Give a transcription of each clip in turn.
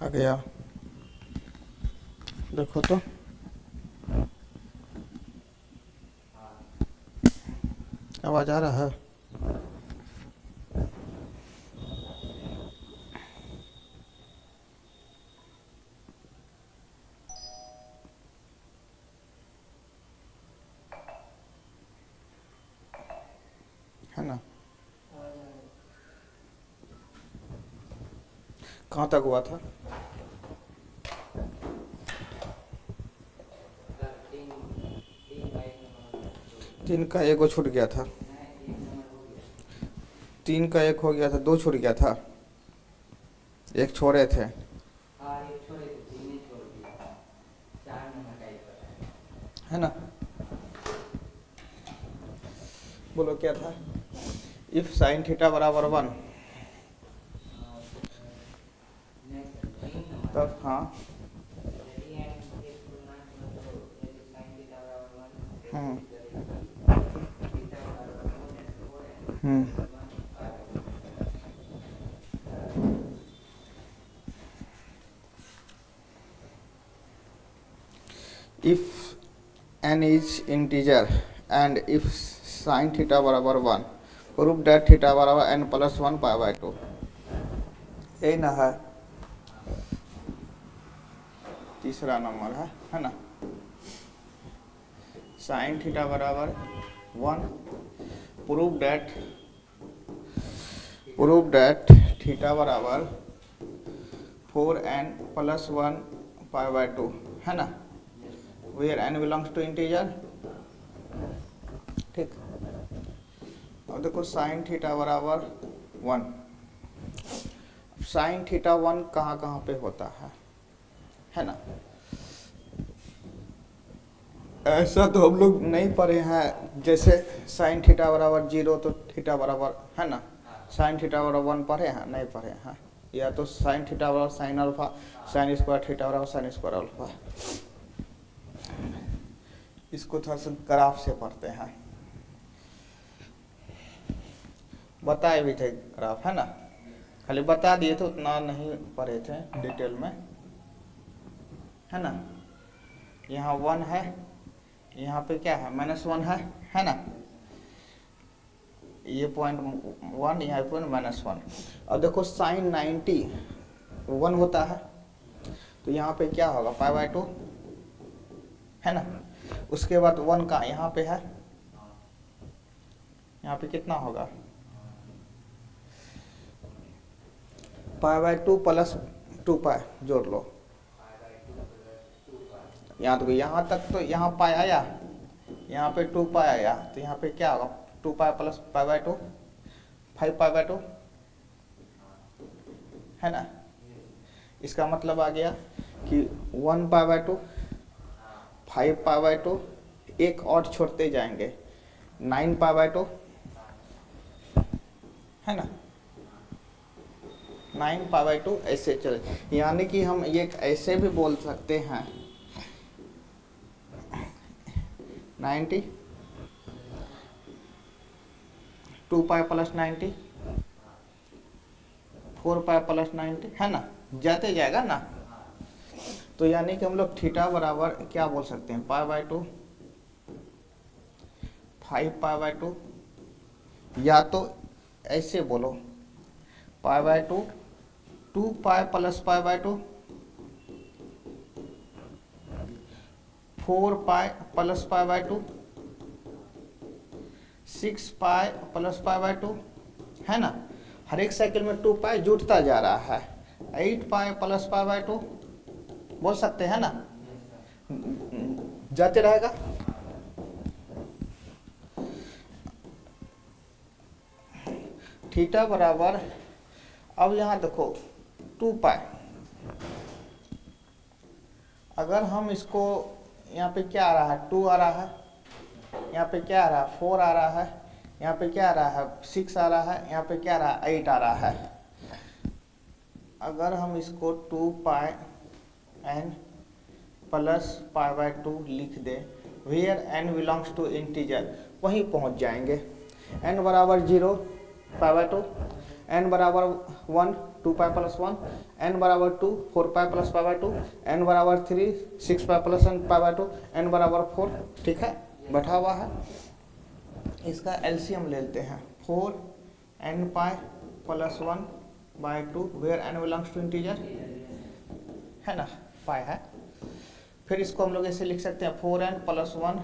आ गया, देखो तो। आवाज आ रहा है? है ना? कहाँ तक हुआ था? तीन का एक वो छूट गया था, तीन का एक हो गया था, दो छूट गया था, एक छोड़े थे। है ना? बोलो क्या था? इफ साइन थीटा बराबर 1, तब हाँ हम्म हम्म if n is integer and if sin theta बराबर 1, prove that theta बराबर n प्लस 1 पाई बाय 2। यही ना है तीसरा नंबर है ना? sin थीटा बराबर 1, प्रूव दैट थीटा बराबर 4n प्लस 1 पाई बाय 2, है ना? Where n belongs to integer. ठीक, अब देखो साइन थीटा बराबर 1। साइन थीटा 1 कहाँ कहाँ पे होता है ना? ऐसा तो हम लोग नहीं पढ़े हैं, जैसे साइन थीटा बराबर 0 तो थीटा बराबर, है ना? साइन थीटा बराबर 1 पढ़े हैं? नहीं पढ़े हैं। या तो साइन थीटा बराबर sine alpha, sine square theta बराबर साइन स्क्वायर अल्फा। इसको थोड़ा सा ग्राफ से पढ़ते हैं, बताए भी थे ग्राफ, है ना? खाली बता दिए थे, उतना नहीं पढ़े थे डिटेल में, है ना? यहाँ 1 है, यहाँ पे क्या है -1 है ना? ये पॉइंट 1, यहाँ पॉइंट -1। अब देखो साइन 90 1 होता है, तो यहाँ पे क्या होगा पाई बाय 2, है ना? उसके बाद 1 का यहाँ पे है, यहाँ पे कितना होगा पाई बाय 2 प्लस 2 पाई जोड़ लो। यहाँ तो यहाँ तक तो यहाँ पाई आया, यहाँ पे 2 पाई आया, तो यहाँ पे क्या होगा 2 pi plus pi by 2, 5 pi by 2, है ना? इसका मतलब आ गया कि 1 पाई बाय 2, 5 पाई बाय 2, एक और छोड़ते जाएंगे 9 पाई बाय 2, है ना? 9 पाई बाय 2 ऐसे चले, यानी कि हम ये ऐसे भी बोल सकते हैं 90, 2 पाई प्लस 90, 4 पाई प्लस 90, है ना? जाते जाएगा ना? तो यानी कि हम लोग थीटा बराबर क्या बोल सकते हैं पाई बाय 2, 5 पाई बाय 2, या तो ऐसे बोलो पाई by 2, 2 pi plus pi by 2, 4 pi plus pi by 2, 6 pi plus pi by 2, है ना? हर एक साइकिल में 2 पाई जुटता जा रहा है, 8 पाई प्लस पाई बाय 2 बोल सकते हैं ना? जाते रहेगा। थीटा बराबर, अब यहाँ देखो 2 पाई, अगर हम इसको यहाँ पे क्या आ रहा है 2 आ रहा है, यहाँ पे क्या आ रहा है 4 आ रहा है, यहाँ पे क्या आ रहा है 6 आ रहा है, यहाँ पे क्या आ रहा है 8 आ रहा है। अगर हम इसको 2 pi n plus pi by 2 लिख दे, where n belongs to integer, वहीं पहुँच जाएंगे। n बराबर 0 पाई बाय 2, n बराबर 1 2 पाई प्लस 1, n बराबर 2, 4 pi plus pi by 2, n बराबर 3, 6 pi plus n pi by 2, n बराबर 4। ठीक है, बैठा हुआ है। इसका एलसीएम ले लेते हैं, 4 n pi plus 1 by 2 where n belongs to integer, है ना, पाई है। फिर इसको हम लोग ऐसे लिख सकते हैं 4n plus 1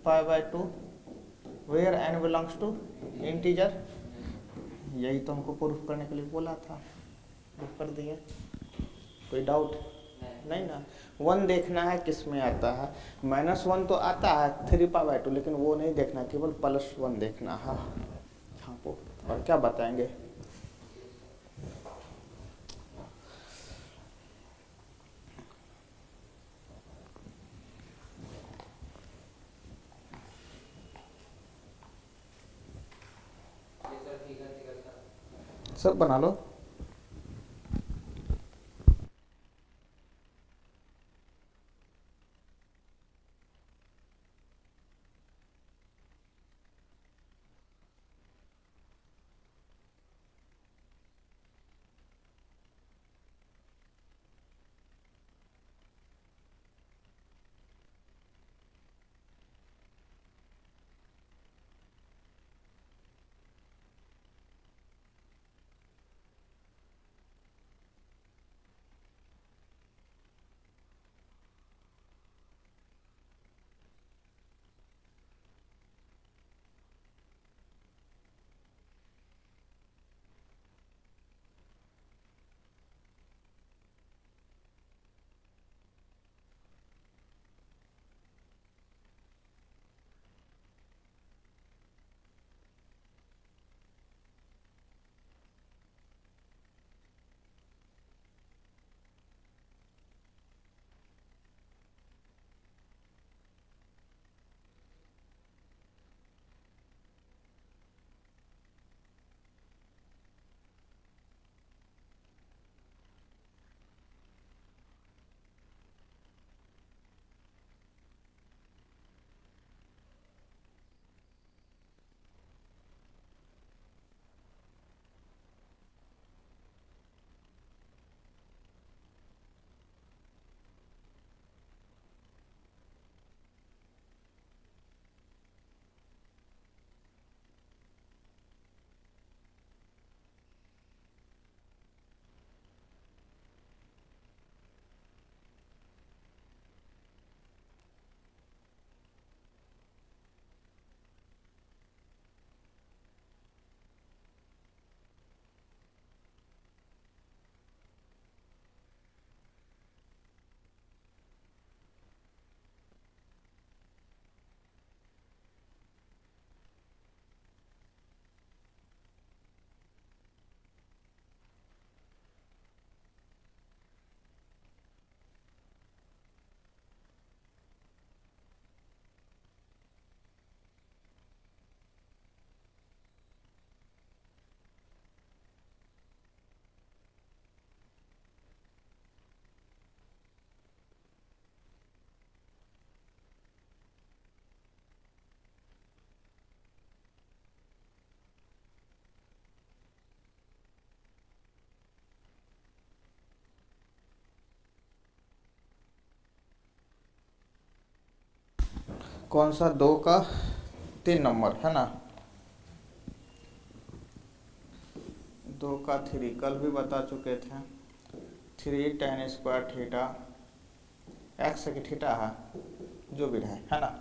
pi by 2 where n belongs to integer. यही तो हमको प्रूफ करने के लिए बोला था, प्रूफ कर दिए। कोई डाउट नहीं ना। 1 देखना है किस में आता है, -1 तो आता है 3 पाई बाई 2, लेकिन वो नहीं देखना, केवल +1 देखना है हमको। और क्या बताएंगे, सब बना लो। कौन सा, 2 का 3 नंबर है ना, 2 का 3 कल भी बता चुके थे। 3 tan स्क्वायर थीटा, एक्स की थीटा है जो भी रहे, है ना।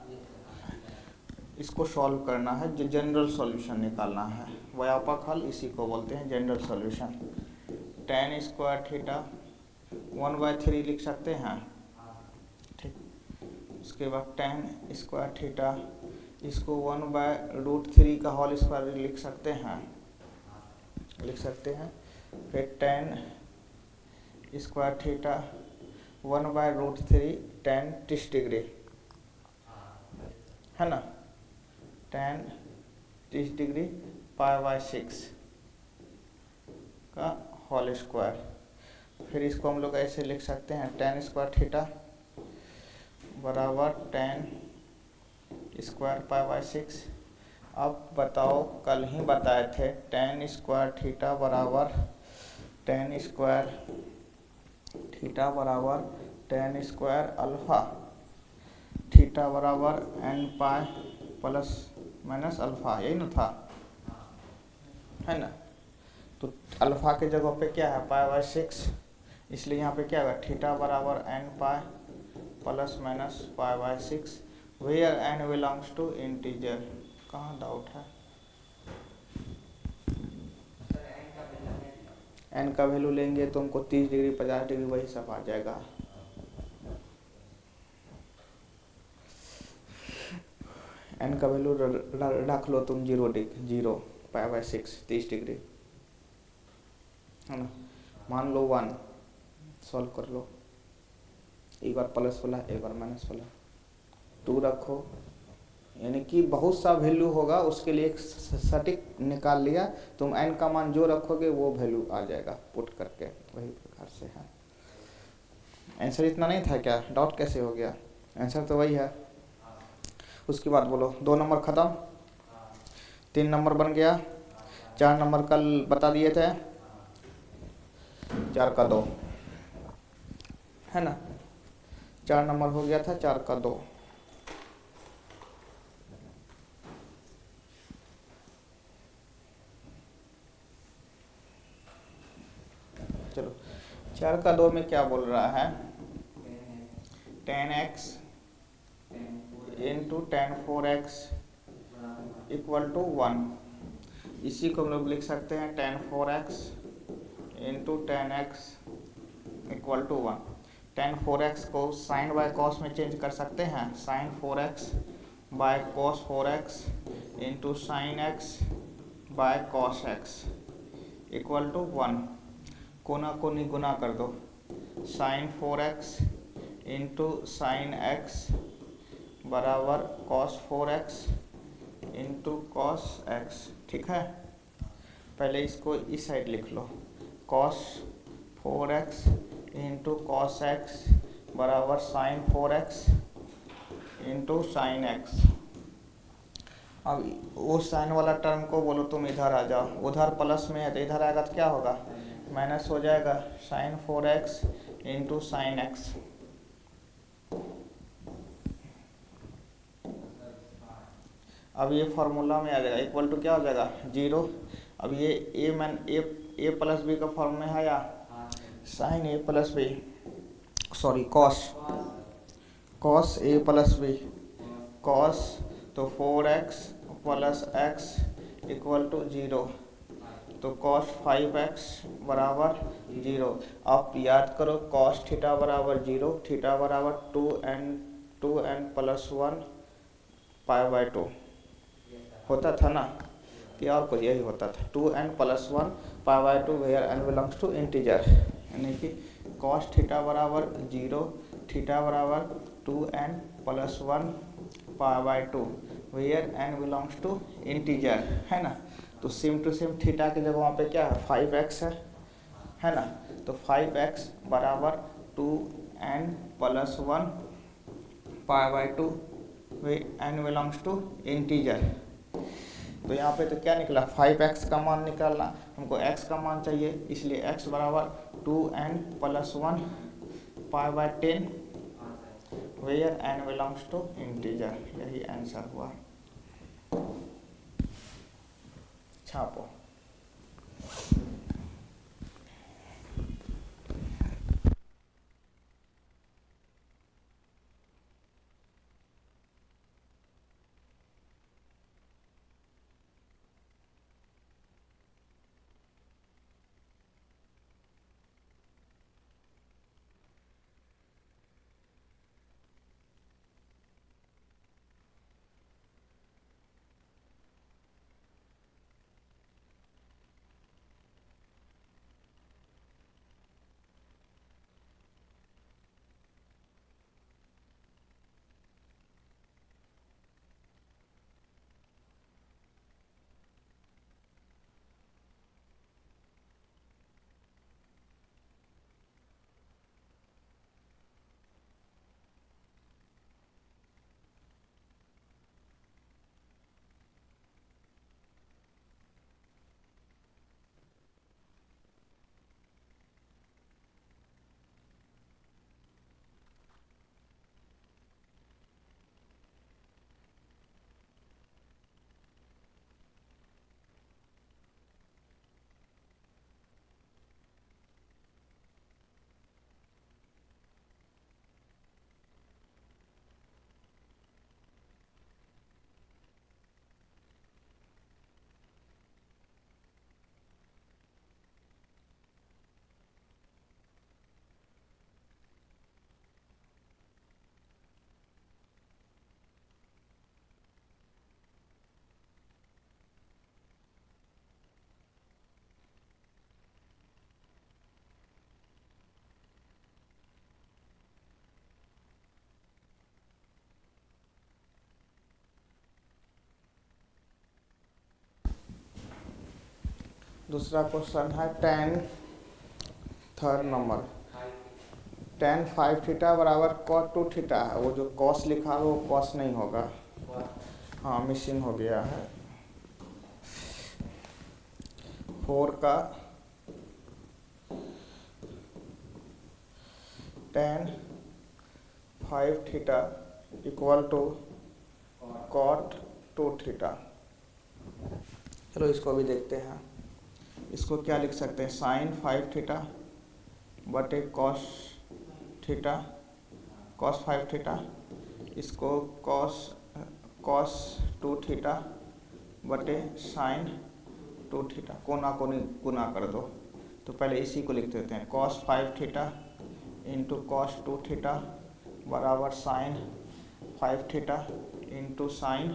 इसको सॉल्व करना है, जो जनरल सॉल्यूशन निकालना है, व्यापक हल इसी को बोलते हैं general solution. tan square theta 1/3 लिख सकते हैं, ठीक। उसके बाद tan स्क्वायर थीटा, इसको 1/√3 का होल स्क्वायर लिख सकते हैं, फिर tan square theta 1/√3 tan 30 degree, है ना, tan 30 डिग्री π/6 का होल स्क्वायर। फिर इसको हम लोग ऐसे लिख सकते हैं, tan स्क्वायर थीटा बराबर tan स्क्वायर π/6। अब बताओ, कल ही बताए थे tan स्क्वायर थीटा बराबर टेन स्क्वायर थीटा बराबर टेन स्क्वायर अल्फा, थीटा बराबर N pi plus minus alpha, यही ना था, है ना। तो अल्फा के जगह पे क्या है, पाई बाय 6, इसलिए यहाँ पे क्या होगा, थीटा बराबर N pi plus minus pi by 6, where N belongs to integer. कहाँ डाउट है, एन का वैल्यू लेंगे तो हमको 30 डिग्री 50 डिग्री वही सब आ जाएगा। एन का वैल्यू रख लो तुम 0 पाई बाय 6 30 डिग्री, है ना। मान लो 1, सॉल्व कर लो, एक बार प्लस वाला एक बार माइनस वाला, 2 रखो, यानी कि बहुत सा वैल्यू होगा, उसके लिए एक सटीक निकाल लिया, तुम एन का मान जो रखोगे वो वैल्यू आ जाएगा पुट करके, वही प्रकार से है। आंसर इतना नहीं था क्या, डाउट कैसे हो गया, आंसर तो वही है। उसके बाद बोलो 2 नंबर ख़त्म, 3 नंबर बन गया, 4 नंबर कल बता दिए थे, 4 का 2, है ना, 4 नंबर हो गया था, 4 का 2। चलो 4 का 2 में क्या बोल रहा है, 10x into 10 4x equal to 1, इसी को हम लोग लिख सकते हैं 10 4x into 10x equal to 1। 10 4x को साइन बाय कॉस में चेंज कर सकते हैं, sine 4x by cos 4x into sine x by cos x equal to 1। कोना कोनी गुना कर दो, sine 4x into sine x बराबर cos 4x into cos x, ठीक है। पहले इसको इस साइड लिख लो, cos 4x into cos x बराबर sine 4x into sine x। अब वो साइन वाला टर्म को बोलो तुम इधर आ जाओ, उधर प्लस में है तो इधर आएगा तो क्या होगा, माइनस हो जाएगा, sign 4x into sine x। अब ये फार्मूला में आ जाएगा, इक्वल टू क्या हो जाएगा 0। अब ये ए प्लस बी का फॉर्म में है या sign A plus B, sorry cos A plus B, cos तो 4x plus x equal to 0, तो कॉस 5x बराबर 0। आप याद करो कॉस थीटा बराबर 0, थीटा बराबर 2n प्लस 1 पाई बाय 2 होता था ना, कि और कुछ यही होता था, 2n plus 1 pi by 2 where n belongs to integer, यानी कि कॉस थीटा बराबर 0, थीटा बराबर 2n plus 1 pi by 2 where n belongs to integer, है ना। तो सेम टू सेम थीटा की जगह वहाँ पे क्या है 5x है ना। तो 5x बराबर 2n plus 1 pi by 2 where n belongs to integer. तो यहाँ पे तो क्या निकला 5x का मान निकालना, हमको x का मान चाहिए, इसलिए x बराबर 2n plus 1 pi by 10 where n belongs to integer, यही आंसर हुआ। छापो। दूसरा क्वेश्चन है tan, third number, tan 5 theta बराबर कॉस 2 थीटा है। वो जो कॉस लिखा है वो कॉस नहीं होगा, हाँ मिसिंग हो गया है। 4 का tan 5 theta equal to cot 2 theta. चलो इसको भी देखते हैं। इसको क्या लिख सकते हैं, साइन 5 थीटा बटे कॉस थीटा, कॉस 5 थीटा। इसको कॉस 2 थीटा बटे साइन 2 थीटा, कोना कोनी गुना कर दो। तो पहले इसी को लिख देते हैं, cos 5 theta into cos 2 theta बराबर sine 5 theta into sine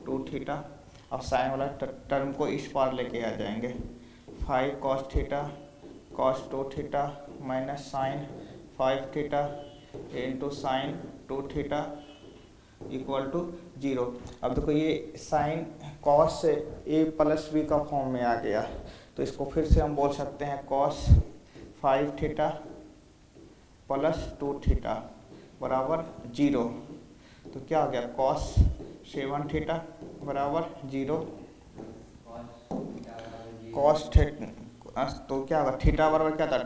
2 theta. अब साइन वाला टर्म को इस पार लेके आ जाएंगे, 5 cos theta cos 2 theta minus sine 5 theta into sine 2 theta equal to 0। अब देखो ये साइन कॉस से ए प्लस बी का फॉर्म में आ गया, तो इसको फिर से हम बोल सकते हैं कॉस 5 थीटा प्लस 2 थीटा बराबर 0। तो क्या हो गया, कॉस 7 थीटा बराबर 0, कॉस थीटा, तो क्या होगा थीटा बराबर क्या था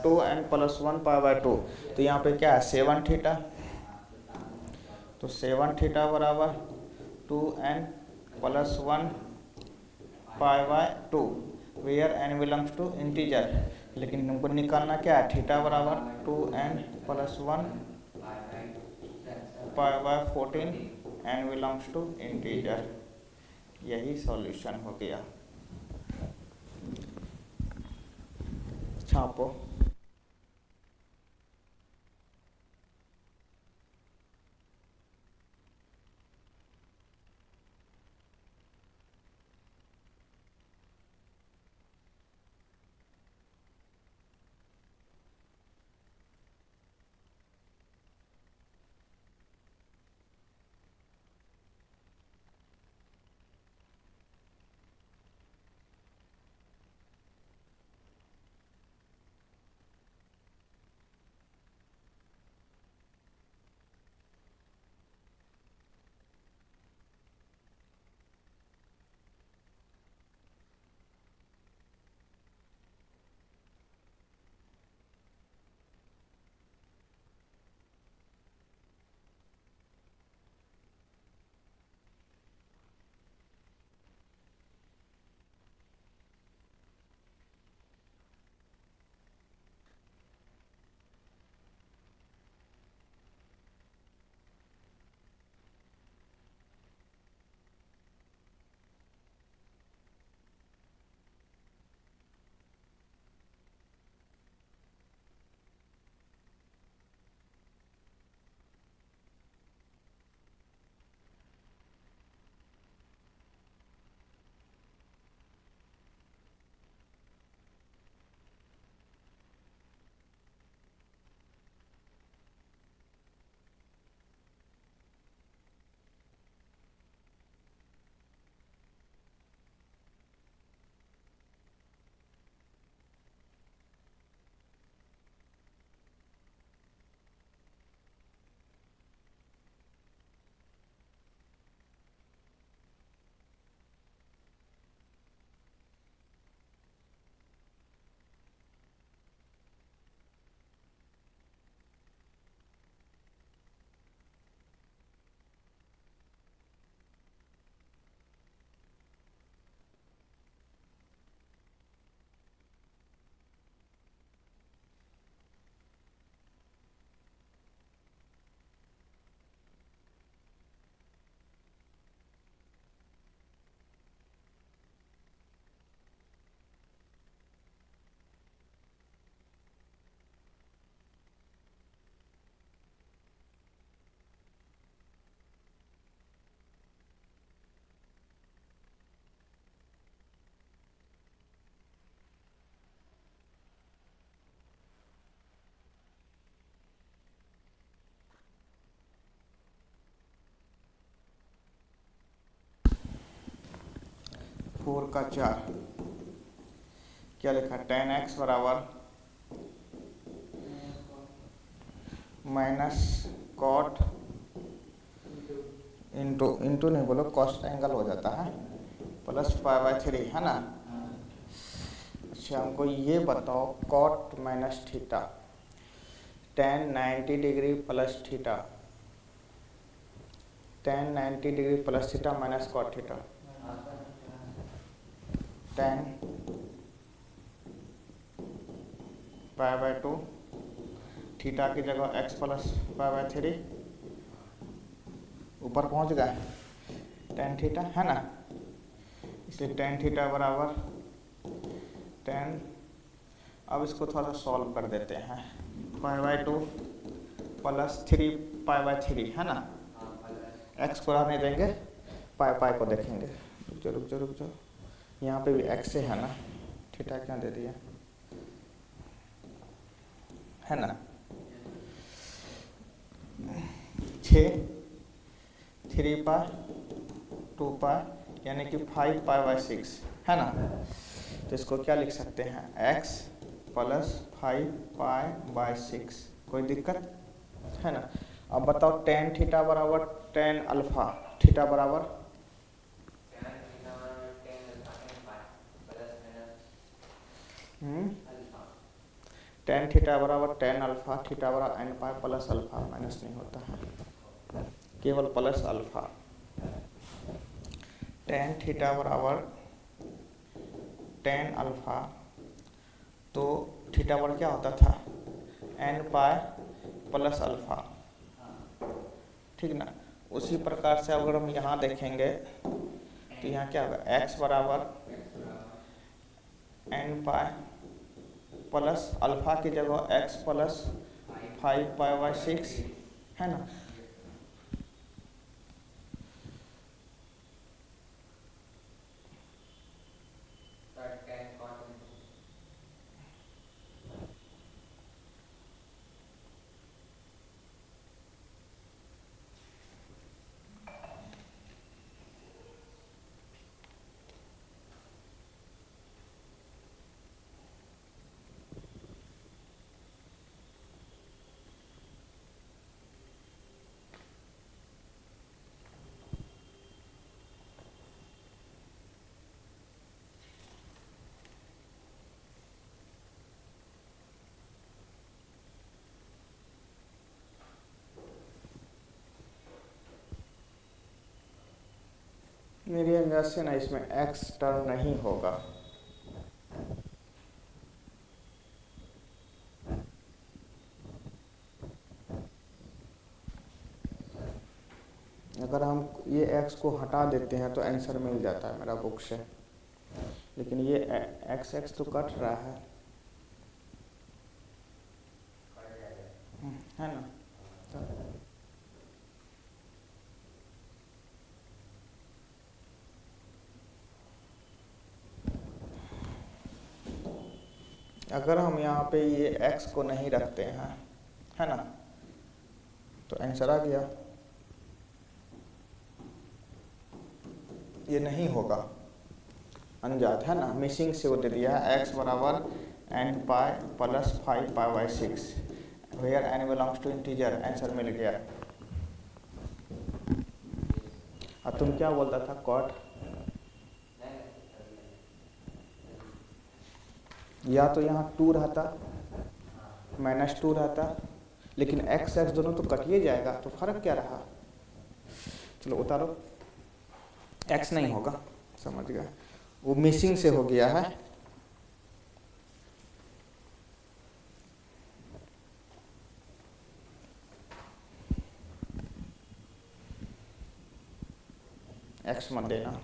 2n प्लस 1 पाई बाय 2। तो यहाँ पे क्या है 7 थीटा, तो 7 थीटा बराबर 2n plus 1 pi by 2 where n belongs to integer. लेकिन हमको निकालना क्या है, थीटा बराबर 2n plus 1 pi by 14 n belongs to integer. यही सॉल्यूशन हो गया। छापो। फोर का 4 क्या लिखा, टेन एक्स बराबर माइनस कॉट इंटू, इंटू नहीं बोलो, कॉस्ट एंगल हो जाता है, प्लस पाई बाय थ्री, है ना। अच्छा हमको ये बताओ, cot minus theta, tan 90 degree plus theta, tan 90 degree plus theta minus cot theta, tan pi by two, theta की जगह x plus pi by three, ऊपर पहुंच गए टेन थीटा, है ना। इसलिए टेन थीटा बराबर टेन, अब इसको थोड़ा सॉल्व कर देते हैं, पाई by two plus three pi by three, है ना। एक्स को रहने देंगे, पाई पाई को देखेंगे। रुक जाओ, यहाँ पे भी एक्स है ना, थीटा क्या दे दिया, है ना। 6 3 पाई 2 पाई यानी कि 5 पाई बाय 6, है ना। तो इसको क्या लिख सकते हैं, x प्लस 5 पाई बाय 6, कोई दिक्कत है ना। अब बताओ टेन थीटा बराबर टेन अल्फा, थीटा बराबर टेन थीटा बराबर टेन अल्फा, थीटा बराबर N pi plus alpha, minus नहीं होता है, केवल प्लस अल्फा। टेन थीटा बराबर टेन अल्फा, तो थीटा बराबर क्या होता था, एन पाई प्लस अल्फा, ठीक ना। उसी प्रकार से अगर हम यहाँ देखेंगे तो यहाँ क्या होगा, एक्स बराबर एन पाई प्लस अल्फा की जगह एक्स प्लस 5 पाई बाय 6, है ना। मेरी अंदाज से ना इसमें एक्स टर्म नहीं होगा, अगर हम ये एक्स को हटा देते हैं तो आंसर मिल जाता है मेरा बुक से, लेकिन ये एक्स एक्स तो कट रहा है ना। तो अगर हम यहाँ पे ये x को नहीं रखते हैं, है ना, तो आंसर आ गया, ये नहीं होगा, अनजात है ना, मिसिंग से वो दे दिया है, x बराबर N pi plus 5 pi by 6, where N belongs to integer, answer मिल गया। अब तुम क्या बोलता था, कॉट, या तो यहाँ 2 रहता माइनस 2 रहता, लेकिन x x दोनों तो कटिए जाएगा, तो फर्क क्या रहा। चलो उतारो, x नहीं होगा, समझ गया, वो मिसिंग से हो गया है। x मत देना।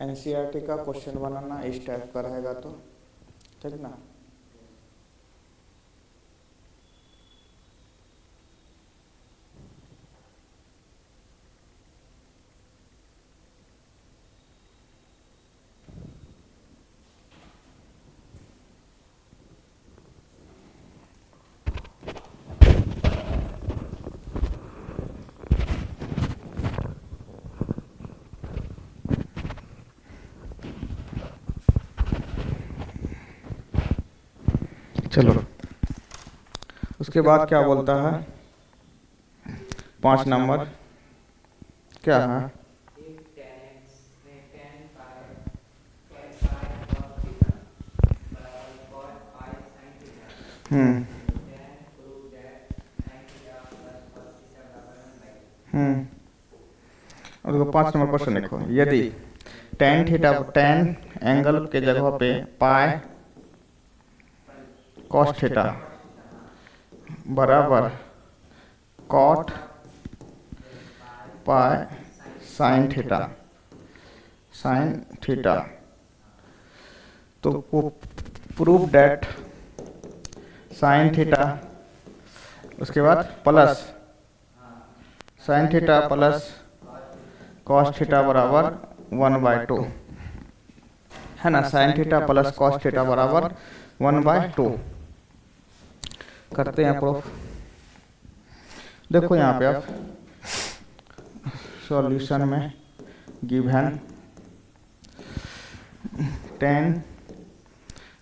एनसीईआरटी का क्वेश्चन बनाना इस टाइप का रहेगा, तो ठीक ना। चलो, उसके बाद क्या बोलता है, 5 नंबर क्या है, और देखो 5 नंबर क्वेश्चन देखो, यदि टेन थीटा, टेन एंगल के जगह पे पाई कॉस थीटा बराबर cot pi sine theta, sine theta, तो प्रूव डेट साइन थीटा, उसके बाद plus sine theta plus cos theta बराबर 1/2 है ना। Sine theta plus cos theta बराबर 1/2 करते हैं प्रूफ। देखो यहाँ पे आप सॉल्यूशन में गिवन 10,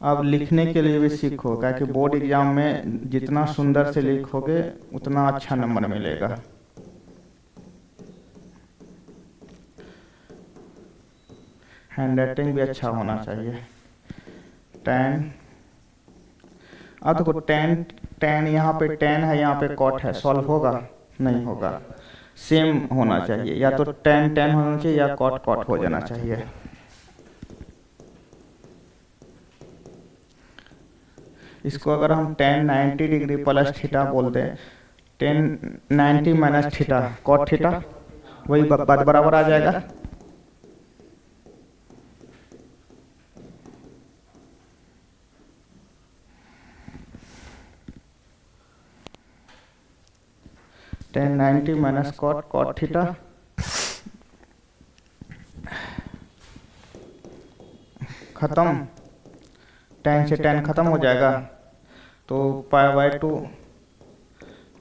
अब लिखने के लिए भी सीखो, क्या कि बोर्ड एग्जाम में जितना सुंदर से लिखोगे उतना अच्छा नंबर मिलेगा। हैंड राइटिंग भी अच्छा होना चाहिए। 10, अब देखो 10 यहाँ पे 10 है, यहाँ पे कॉट है, सॉल्व होगा नहीं होगा, सेम होना चाहिए, या तो 10 होना चाहिए या कॉट हो जाना चाहिए। इसको अगर हम 10 90 डिग्री प्लस थीटा बोल दें, 10 90 माइनस थीटा कॉट थीटा, वही बात बराबर आ जाएगा। टेन 90 माइनस कॉट थीटा खत्म, 10 से 10 खत्म हो जाएगा, तो पाई/2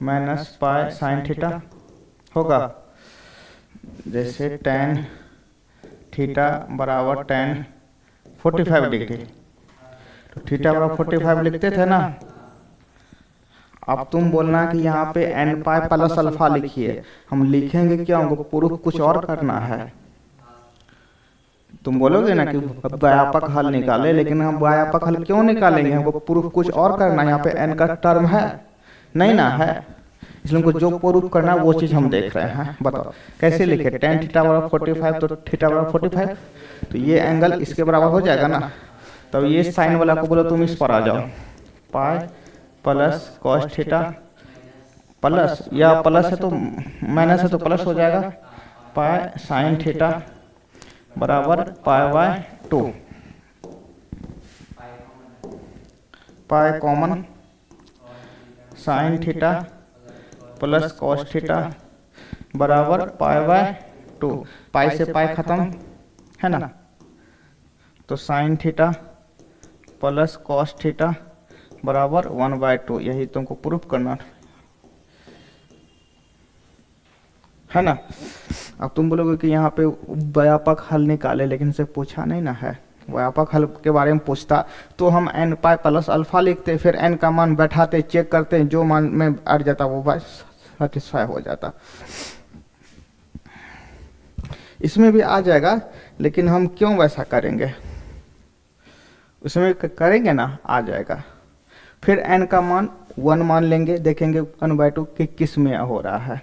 माइनस पाई साइन थीटा होगा। जैसे 10 थीटा बराबर 10 45 डिग्री, तो थीटा बराबर 45 लिखते थे ना। अब तुम बोलना कि यहाँ पे n पाई प्लस अल्फा लिखिए, हम लिखेंगे क्या, हमको प्रूफ कुछ और करना है। तुम बोलोगे ना कि व्यापक हल निकाले, लेकिन हम व्यापक हल क्यों निकालेंगे, हमको प्रूफ कुछ और करना है। यहाँ पे n का टर्म है नहीं ना है, इसलिए हमको जो प्रूफ करना है वो चीज़ हम देख रहे हैं। बताओ कैसे लिखे, 10 थीटा बराबर 45, तो थीटा बराबर 45, तो ये एंगल इसके बराबर हो जाएगा ना। तब ये साइन वाला को बोलो तुम इस पर आ जाओ, pi plus cos theta plus, या प्लस है तो माइनस है तो प्लस हो जाएगा, पाई साइन थीटा बराबर pi, pi common, sine theta plus cos theta बराबर पाई/2, पाई से पाई खत्म है ना, तो sine theta plus cos theta बराबर 1/2, यही तुमको प्रूफ करना है ना। अब तुम बोलोगे कि यहाँ पे व्यापक हल निकाले, लेकिन से पूछा नहीं ना है। व्यापक हल के बारे में पूछता तो हम n पाई प्लस अल्फा लिखते, फिर n का मान बैठाते, चेक करते, जो मान में अट जाता वो बस सेटिस्फाई हो जाता। इसमें भी आ जाएगा, लेकिन हम क्यों वैसा करेंगे, उसमें करेंगे ना आ जाएगा। फिर n का मान 1 मान लेंगे, देखेंगे 1/2 कि किस में हो रहा है।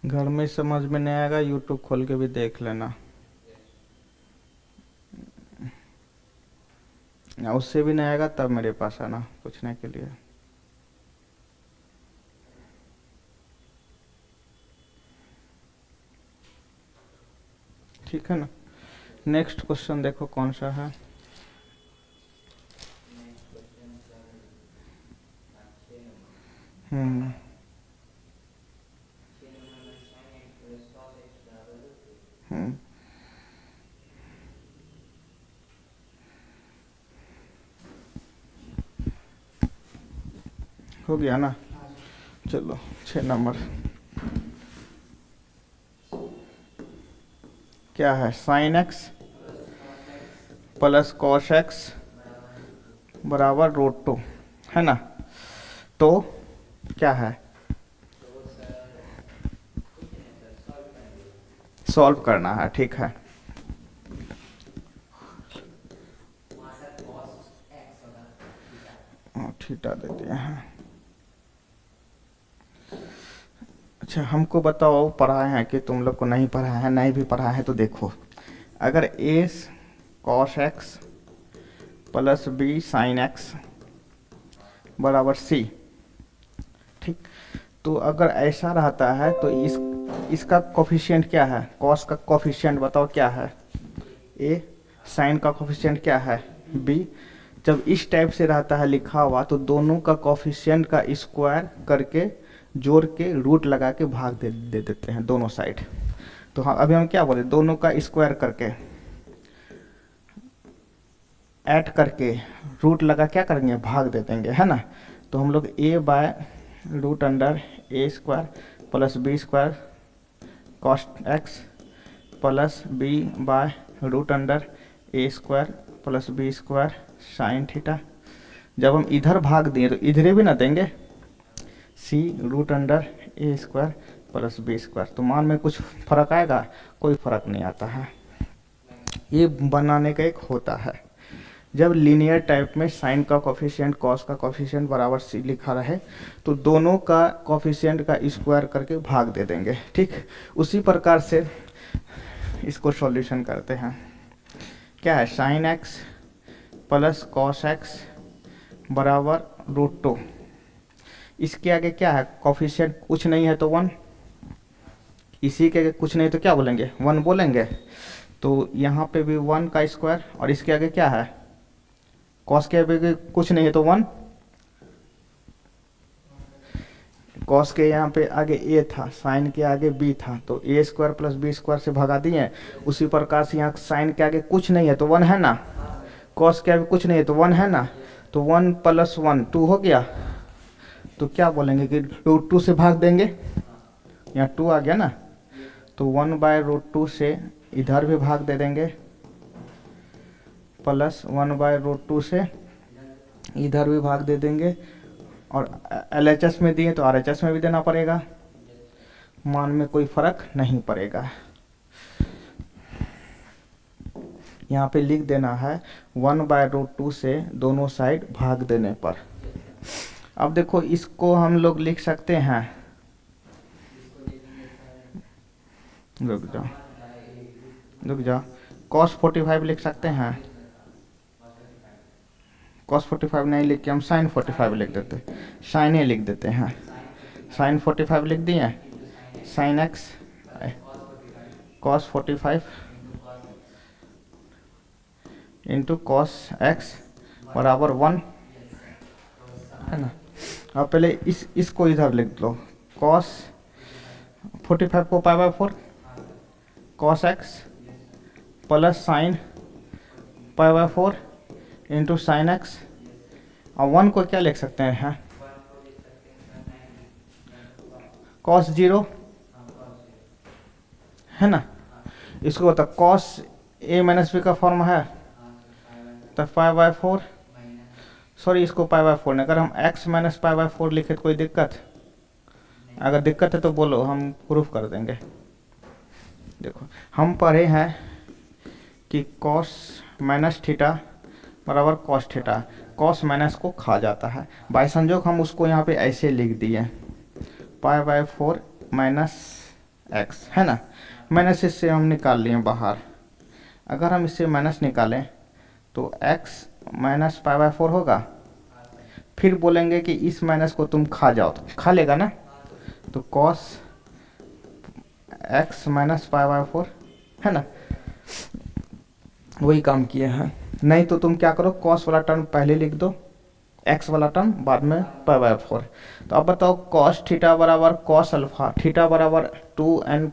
घर में समझ में नहीं आएगा, यूट्यूब खोल के भी देख लेना, उससे भी नहीं आएगा तब मेरे पास आना पूछने के लिए। ठीक है ना। नेक्स्ट क्वेश्चन देखो कौन सा है। हम्म हम्म हो गया ना। चलो 6 नंबर क्या है, sine x plus cos x बराबर √2 है ना। तो क्या है, सॉल्व करना है। ठीक है, थीटा दे दिया है। अच्छा हमको बताओ, पढ़ाए हैं कि तुम लोग को नहीं पढ़ा है, नहीं भी पढ़ा है तो देखो, अगर a cos x plus b sin x बराबर c, ठीक, तो अगर ऐसा रहता है तो इसका कोफिशिएंट क्या है, cos का कोफिशिएंट बताओ क्या है, a, sin का कोफिशिएंट क्या है b। जब इस टाइप से रहता है लिखा हुआ तो दोनों का कोफिशिएंट का स्क्वायर करके जोड़ के रूट लगा के भाग दे देते हैं दोनों साइड। तो हाँ अभी हम क्या बोले, दोनों का स्क्वायर करके ऐड करके रूट लगा क्या करेंगे, भाग दे देंगे, है ना। तो हम लोग a/√a² plus b² cos x plus b/√a² plus b² sin theta. जब हम इधर भाग दें तो इधरे भी ना देंगे, c√a² प्लस b²। तो मान में कुछ फर्क आएगा, कोई फर्क नहीं आता है। ये बनाने का एक होता है, जब लीनियर टाइप में साइन का कोफिशिएंट कॉस का कोफिशिएंट बराबर सी लिखा रहे तो दोनों का कोफिशिएंट का स्क्वायर करके भाग दे देंगे। ठीक, उसी प्रकार से इसको सॉल्यूशन करते हैं। क्या है, sine x plus cos x बराबर √2। इसके आगे क्या है, कोफिशिएंट कुछ नहीं है तो 1, इसी के आगे कुछ नहीं तो क्या बोलेंगे, 1 बोलेंगे। तो यहाँ पे भी 1 का स्क्वायर, और इसके आगे क्या है, कॉस के आगे कुछ नहीं है तो 1, कॉस के यहाँ पे आगे a था, साइन के आगे b था, तो a² प्लस b² से भगा दिए। उसी प्रकार से यहाँ साइन के आगे कुछ नहीं है तो 1 है ना, कॉस के आगे कुछ नहीं है तो 1 है ना, तो 1 + 1 2 हो गया। तो क्या बोलेंगे कि √2 से भाग देंगे, यहाँ 2 आ गया ना, तो 1/√2 से इधर भी भाग दे देंगे, प्लस 1/√2 से इधर भी भाग दे देंगे, और LHS में दिए तो RHS में भी देना पड़ेगा, मान में कोई फर्क नहीं पड़ेगा। यहाँ पे लिख देना है 1/√2 से दोनों साइड भाग देने पर। अब देखो इसको हम लोग लिख सकते हैं, रुक जाओ, cos 45 लिख सकते हैं, cos 45 नहीं लिख के हम sin 45 लिख देते, sin ए लिख देते हैं, sin 45 लिख दिए, sin x cos 45 into cos x बराबर 1, है ना। अब पहले इसको इधर लिख लो, cos 45 को π/4 cos x plus sin π/4 into sine X, और 1 को क्या लिख सकते हैं, cos 0, है ना। इसको बता cos a-b का फॉर्म है तो π/4, सॉरी इसको π/4 नहीं, अगर हम x - π/4 लिखे तो कोई दिक्कत, अगर दिक्कत है तो बोलो, हम प्रूफ कर देंगे। देखो हम पढ़े हैं कि cos -θ बराबर cos θ, cos माइनस को खा जाता है, बाई संजोग हम उसको यहाँ पे ऐसे लिख दिए π/4 - एक्स, है ना। माइनस इससे हम निकाल लिए बाहर। अगर हम इससे माइनस निकालें तो एक्स माइनस पाई बाय 4 होगा। फिर बोलेंगे कि इस माइनस को तुम खा जाओ, तो खा लेगा ना। तो cos x minus pi by 4, है ना, वही काम किए हैं। नहीं तो तुम क्या करो, कॉस वाला टर्म पहले लिख दो, एक्स वाला टर्म बाद में पाई बाय 4। तो अब बताओ कॉस थीटा बराबर कॉस अल्फा, थीटा बराबर 2n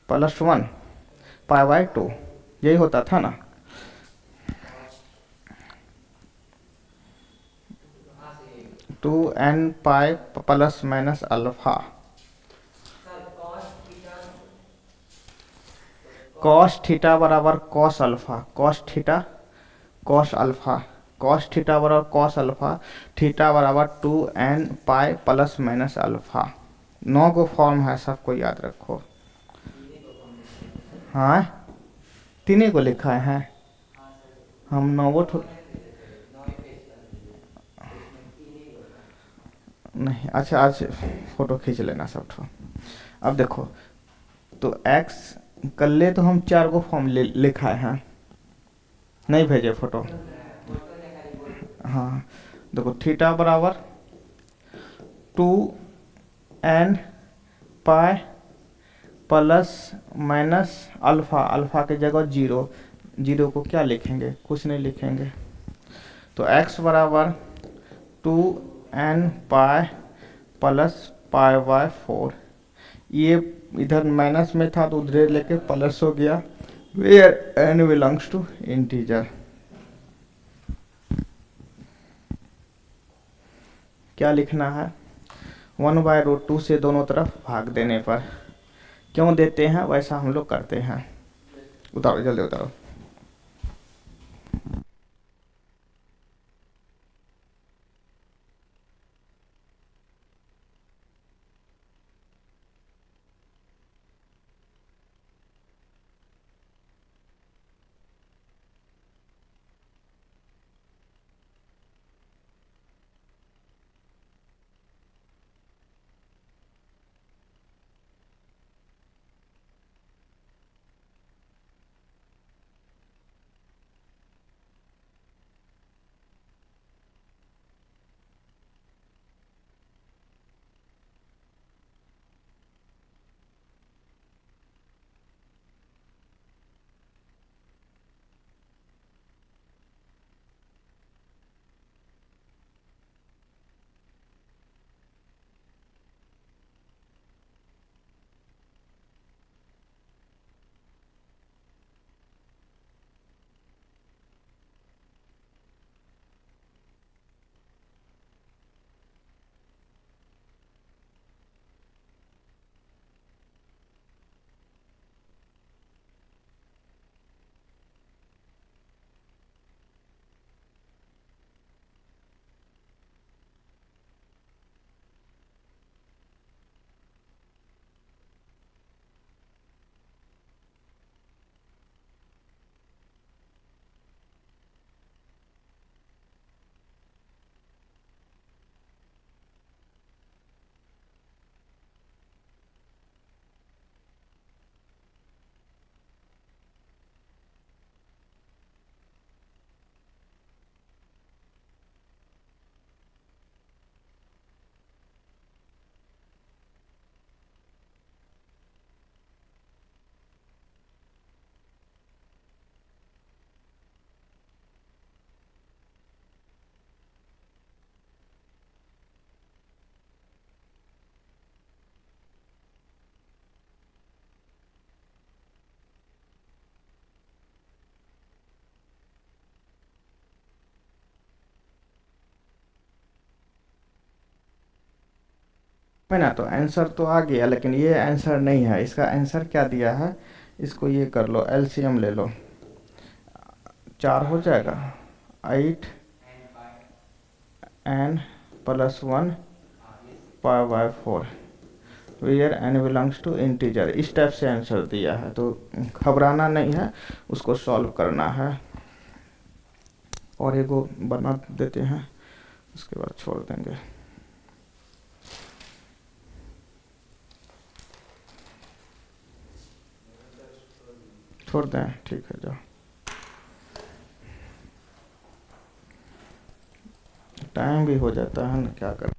प्लस 1 पाई बाय 2, यही होता था ना। Two N pi plus minus alpha, cos theta बराबर cos alpha, cos theta cos alpha, cos theta बराबर कॉस अल्फा, थीटा बराबर 2n पाई प्लस माइनस अल्फा। 9 को फॉर्म है, सबको याद रखो। हाँ, तीनों को लिखा है, हम 9 नहीं। अच्छा, आज फोटो खींच लेना सब ठो। अब देखो, तो x कल ले तो हम 4 को फॉर्म लिखा है, नहीं भेजे फोटो। हाँ, देखो थीटा बराबर 2n पाई प्लस माइनस अल्फा, अल्फा की जगह 0, 0 को क्या लिखेंगे, कुछ नहीं लिखेंगे। तो x बराबर 2n pi plus pi by 4, ये इधर माइनस में था तो उधर लेके प्लस हो गया, where n belongs to integer. क्या लिखना है, 1/√2 से दोनों तरफ भाग देने पर। क्यों देते हैं, वैसा हम लोग करते हैं। उतारो जल्दी उतारो। है ना, तो आंसर तो आ गया, लेकिन ये आंसर नहीं है। इसका आंसर क्या दिया है, इसको ये कर लो, एलसीएम ले लो, 4 हो जाएगा, 8n plus 1 pi by 4, where n belongs to integer. इस टाइप से आंसर दिया है, तो घबराना नहीं है, उसको सॉल्व करना है। और एगो बना देते हैं, उसके बाद छोड़ देंगे। छोड़ दें, ठीक है जाओ। टाइम भी हो जाता है ना, क्या कर